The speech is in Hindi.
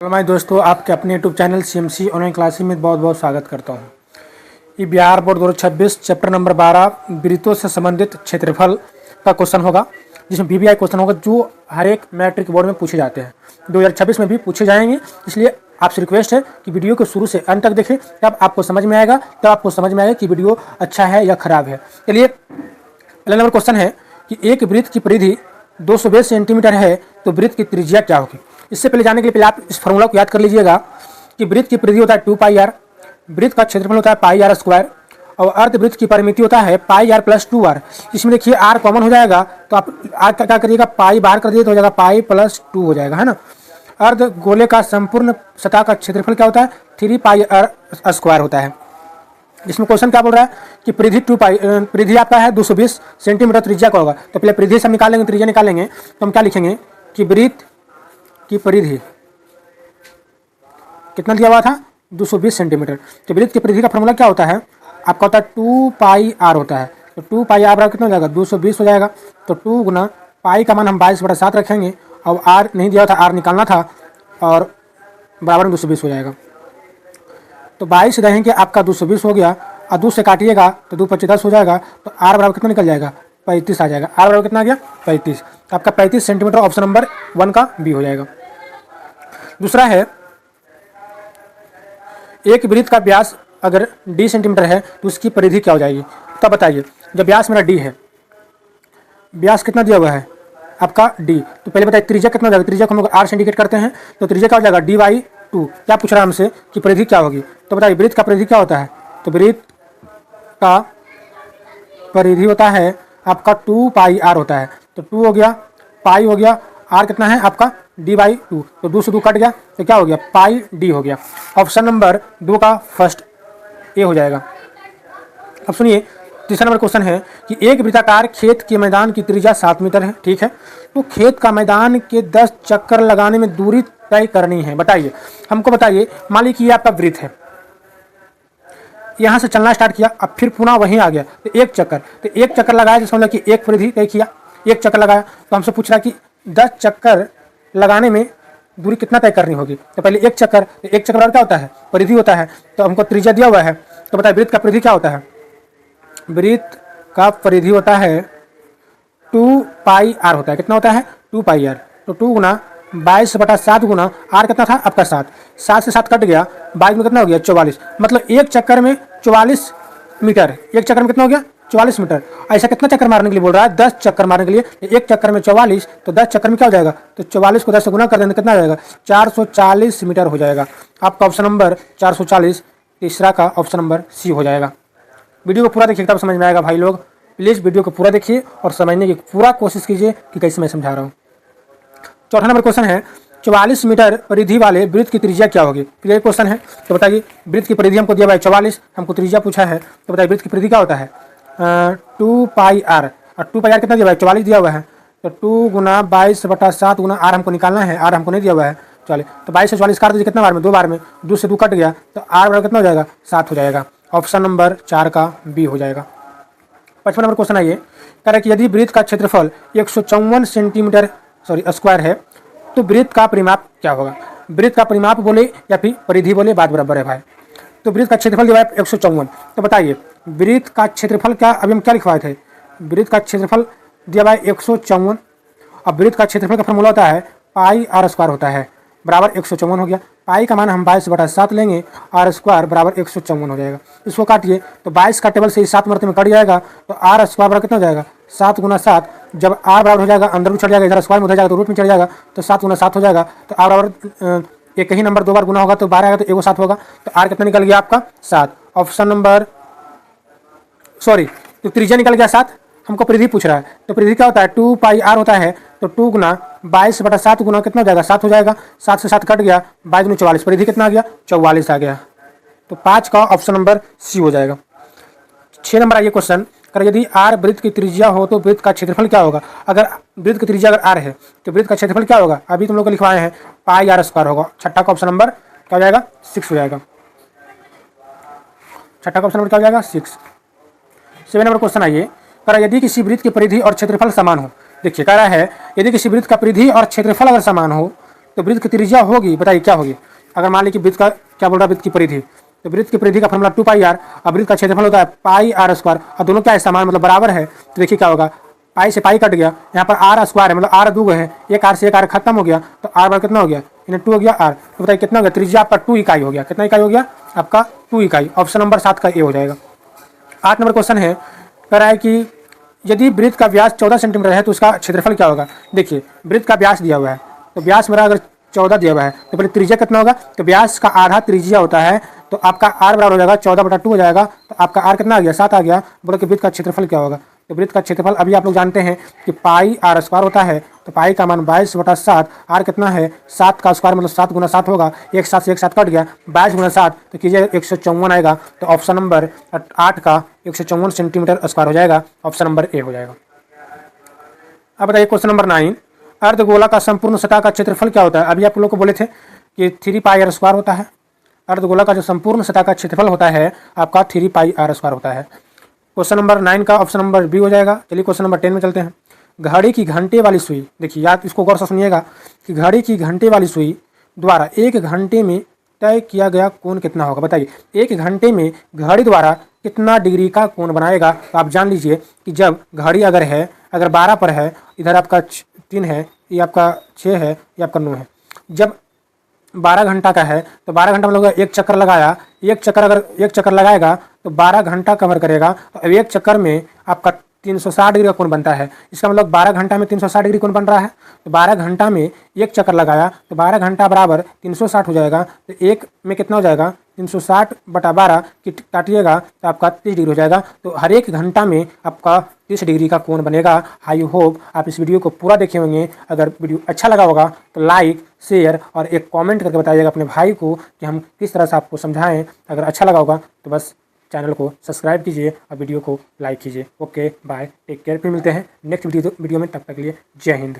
हेलो माय दोस्तों, आपके अपने YouTube channel CMC online classes में बहुत बहुत स्वागत करता हूं। ये बिहार बोर्ड 2026 चैप्टर नंबर 12 वृत्तों से संबंधित क्षेत्रफल का क्वेश्चन होगा, जिसमें VBI क्वेश्चन होगा जो हर एक मैट्रिक बोर्ड में पूछे जाते हैं। 2026 में भी पूछे जाएंगे, इसलिए आपसे रिक्वेस्ट है कि वीडियो को शुरू से अंत तक देखें, तब आपको समझ में आएगा कि वीडियो अच्छा है या खराब है। चलिए, पहला नंबर क्वेश्चन है कि एक वृत्त की परिधि 220 सेंटीमीटर है तो वृत्त की त्रिज्या क्या होगी। इससे पहले जाने के लिए पहले आप इस फॉर्मूला को याद कर लीजिएगा कि वृत्त की परिधि होता है 2πr, वृत्त का क्षेत्रफल होता है πr स्क्वायर और अर्धवृत्त की परिमिति होता है πr + 2r। इसमें देखिए r कॉमन हो जाएगा तो आप r क्या करिएगा, पाई बाहर कर दिए तो हो जाएगा पाई + 2 हो जाएगा, है ना। अर्ध गोले का संपूर्ण सतह का क्षेत्रफल क्या होता है 3πr स्क्वायर होता है। इसमें क्वेश्चन क्या बोल रहा है कि परिधि आपका है 220 सेंटीमीटर, त्रिज्या का होगा। तो पहले परिधि से हम निकालेंगे, त्रिज्या निकालेंगे तो हम क्या लिखेंगे कि वृत्त की परिधि कितना दिया हुआ था 220 सेंटीमीटर। तो वृत्त की परिधि का फॉर्मूला क्या होता है आपका, होता है 2πr होता है। तो 2πr बराबर कितना हो जाएगा 220 हो जाएगा। तो 2 गुना पाई का मान हम 22/7 रखेंगे और r नहीं दिया था, r निकालना था और बराबर में 220 हो जाएगा। तो 22 रहेंगे आपका 220 हो गया और 2 से काटिएगा तो 2 × 25 10 हो जाएगा। तो r बराबर कितना निकल जाएगा 35 आ जाएगा। r बराबर कितना आ गया 35। तो आपका 35 सेंटीमीटर ऑप्शन नंबर 1 का बी हो जाएगा। दूसरा है एक वृत्त का व्यास अगर d सेंटीमीटर है तो उसकी परिधि क्या हो जाएगी। तब बताइए, जब व्यास मेरा d है, व्यास कितना दिया हुआ है आपका d, तो पहले बताइए त्रिज्या कितना हो जाएगा। त्रिज्या को हम लोग r से इंडिकेट करते हैं तो त्रिज्या क्या हो जाएगा d/2। क्या पूछ रहा है हमसे कि परिधि क्या होगी। तो बताइए वृत्त का परिधि क्या होता है। तो वृत्त का परिधि होता है आपका 2πr होता है। तो 2 हो गया, पाई हो गया, r कितना है आपका d/2। तो 2 से 2 कट गया तो क्या हो गया πd हो गया। ऑप्शन नंबर 2 का फर्स्ट ए हो जाएगा। अब सुनिए, तीसरा नंबर क्वेश्चन है कि एक वृत्ताकार खेत के मैदान की त्रिज्या 7 मीटर है, ठीक है। तो खेत का मैदान के 10 चक्कर लगाने में दूरी तय करनी है। बताइए, हमको बताइए, मान लीजिए आपका वृत्त है, यहाँ से चलना स्टार्ट किया, अब फिर पुनः वहीं आ गया तो एक चक्कर लगाया, जिसका मतलब कि एक परिधि तय किया, एक चक्कर लगाया। तो हमसे पूछ रहा है कि 10 चक्कर लगाने में दूरी कितना तय करनी होगी। तो पहले एक चक्कर क्या होता है परिधि होता है। तो हमको त्रिज्या दिया हुआ है, तो बताइए वृत्त का परिधि क्या होता है। वृत्त का परिधि होता है 2πr होता है। कितना होता है 2πr। तो 2 गुना 22/7 गुना r कितना था आपका 7 से 7 कट गया, 22 में कितना हो गया 44। मतलब एक चक्कर में 44 मीटर, एक चक्कर में कितना हो गया 44 मीटर। ऐसा कितना चक्कर मारने के लिए बोल रहा है 10 चक्कर मारने के लिए। एक चक्कर में 44, तो 10 चक्कर में क्या हो जाएगा, तो 44 को 10 से गुना कर देंगे कितना हो जाएगा 440 मीटर हो जाएगा। आपका ऑप्शन नंबर 440 तीसरा का ऑप्शन नंबर सी हो जाएगा। वीडियो को पूरा देखिए तब समझ में आएगा भाई लोग। प्लीज़ वीडियो को पूरा देखिए और समझने की पूरा कोशिश कीजिए कि कैसे मैं समझा रहा हूँ। चौथा नंबर क्वेश्चन है 44 मीटर परिधि वाले वृत्त की त्रिज्या क्या होगी। क्लियर क्वेश्चन है। तो बताइए वृत्त की परिधि हमको दिया हुआ है 44, हमको त्रिज्या पूछा है। तो बताइए वृत्त की परिधि क्या होता है 2πr और 2πr कितना दिया हुआ है 44 दिया हुआ है। तो 2 गुना 22/7 गुना r हमको निकालना है, r हमको नहीं दिया हुआ है। चलिए, तो 22 से 44 काट दीजिए, कितना बार में 2 बार में, 2 से 2 कट गया तो r बराबर कितना हो जाएगा 7 हो जाएगा। ऑप्शन नंबर 4 का बी हो जाएगा। 55 नंबर क्वेश्चन आइए, कह रहा है कि यदि वृत्त का क्षेत्रफल 154 सेंटीमीटर स्क्वायर है तो वृत्त का परिमाप क्या होगा। वृत्त का परिमाप बोले या फिर परिधि बोले, बात बराबर है भाई। तो वृत्त का क्षेत्रफल दिया है 154। तो बताइए वृत्त का क्षेत्रफल क्या, अभी हम क्या लिखवाए थे, वृत्त का क्षेत्रफल दिया हुआ है 154। अब वृत्त का क्षेत्रफल का फॉर्मूला होता है πr स्क्वायर होता है, बराबर 154 हो गया। पाई का मान हम 22/7 लेंगे, r स्क्वायर बराबर 154 हो जाएगा। इसको काटिए तो 22 का टेबल से 7 मरते में कट जाएगा तो r स्क्वायर बराबर कितना हो जाएगा 7 गुना 7। जब r बराबर हो जाएगा अंदर भी चढ़ जाएगा, इधर स्क्वायर में हो जाएगा तो रूट में चढ़ जाएगा, तो 7 गुना 7 हो जाएगा। तो r बराबर एक ही नंबर 2 बार गुना होगा तो 12 आएगा, तो एगो 7 होगा। तो r कितना निकल गया आपका 7। ऑप्शन नंबर तो त्रिज्या निकल गया 7। हमको परिधि पूछ रहा है, तो परिधि क्या होता है 2πr होता है। तो 2 गुना 22/7 गुना कितना हो जाएगा 7 हो जाएगा, 7 से 7 कट गया, 22 में 44, परिधि कितना आ गया 44 आ गया। तो 5 का ऑप्शन नंबर सी हो जाएगा। 6 नंबर आइए क्वेश्चन, अगर यदि r वृत्त की त्रिज्या हो तो वृत्त का क्षेत्रफल क्या होगा। अगर वृत्त की त्रिज्या अगर r है तो वृत्त का क्षेत्रफल क्या होगा, अभी तुम लोग को लिखवाए हैं πr स्क्वायर होगा। छठा का ऑप्शन नंबर क्या हो जाएगा 6 हो जाएगा। छठा का ऑप्शन नंबर क्या हो जाएगा 6। 7 नंबर क्वेश्चन आइए, कह यदि किसी वृत्त की परिधि और क्षेत्रफल समान हो। देखिए कह रहा है यदि किसी वृत्त का परिधि और क्षेत्रफल अगर समान हो तो वृत्त की त्रिज्या होगी, बताइए क्या होगी। अगर मान लीजिए कि वृत्त का क्या बोल रहा है, वृत्त की परिधि, तो वृत्त की परिधि का फॉर्मूला 2 पाई आर, और वृत्त का क्षेत्रफल होता है पाई आर स्क्वायर, और दोनों क्या है, समान मतलब बराबर है। तो देखिए क्या होगा, पाई से पाई कट गया, यहाँ पर आर स्क्वायर है मतलब आर दो है, एक आर से एक आर खत्म हो गया, तो आर बार कितना हो गया, इन्हें 2 हो गया आर। तो बताइए कितना हो गया, त्रिज्या आपका 2 इकाई हो गया। कितना इकाई हो गया आपका, 2 इकाई। ऑप्शन नंबर 7 का ए हो जाएगा। 8 नंबर क्वेश्चन है, कह रहा है कि यदि वृत्त का व्यास 14 सेंटीमीटर है तो उसका क्षेत्रफल क्या होगा। देखिए वृत्त का व्यास दिया हुआ है, तो व्यास मेरा अगर 14 दिया हुआ है तो पहले त्रिज्या कितना होगा, तो व्यास का आधा त्रिज्या होता है, तो आपका आर बराबर हो जाएगा 14/2 हो जाएगा। तो आपका आर कितना आ गया, 7 आ गया। बोलो कि वृत्त का क्षेत्रफल क्या होगा। तो वृत्त का क्षेत्रफल अभी आप लोग जानते हैं कि पाई आर स्क्वायर होता है, तो पाई का मान 22/7, आर कितना है 7 का स्क्वायर मतलब 7 गुना 7 होगा, एक 7 से एक 7 कट गया, 22 गुना 7 तो कीजिए 154 आएगा। तो ऑप्शन नंबर 8 का 154 सेंटीमीटर स्क्वायर हो जाएगा, ऑप्शन नंबर ए हो जाएगा। अब बताइए क्वेश्चन नंबर 9, अर्धगोला का संपूर्ण सतह का क्षेत्रफल क्या होता है। अभी आप लोग को बोले थे कि 3 पाई आर स्क्वायर होता है। अर्धगोला का जो संपूर्ण सतह का क्षेत्रफल होता है आपका 3 पाई आर स्क्वायर होता है। क्वेश्चन नंबर 9 का ऑप्शन नंबर बी हो जाएगा। चलिए क्वेश्चन नंबर 10 में चलते हैं। घड़ी की घंटे वाली सुई, देखिए याद इसको गौर से सुनिएगा कि घड़ी की घंटे वाली सुई द्वारा 1 घंटे में तय किया गया कोण कितना होगा। बताइए 1 घंटे में घड़ी द्वारा कितना डिग्री का कोण बनाएगा। तो आप जान लीजिए कि जब घड़ी अगर है, अगर 12 पर है, इधर आपका 3 है, ये आपका 6 है, ये आपका 9 है। जब 12 घंटा का है तो 12 घंटा में लोग एक चक्कर लगाया, एक चक्कर अगर एक चक्कर लगाएगा तो 12 घंटा कवर करेगा। तो एक चक्कर में आपका 360 डिग्री का कोण बनता है। इसका मतलब 12 घंटा में 360 डिग्री कोण बन रहा है। तो 12 घंटा में एक चक्कर लगाया तो 12 घंटा बराबर 360 हो जाएगा। तो एक में कितना हो जाएगा, 360/12 की काटिएगा तो आपका 30 डिग्री हो जाएगा। तो हर एक घंटा में आपका 30 डिग्री का कोण बनेगा। आई होप आप इस वीडियो को पूरा देखे होंगे। अगर वीडियो अच्छा लगा होगा तो लाइक, शेयर और एक कमेंट करके बताइएगा अपने भाई को कि हम किस तरह से आपको समझाएं। अगर अच्छा लगा होगा तो बस चैनल को सब्सक्राइब कीजिए और वीडियो को लाइक कीजिए। Okay bye, take care. फिर मिलते हैं नेक्स्ट वीडियो में, तब तक के लिए जय हिंद।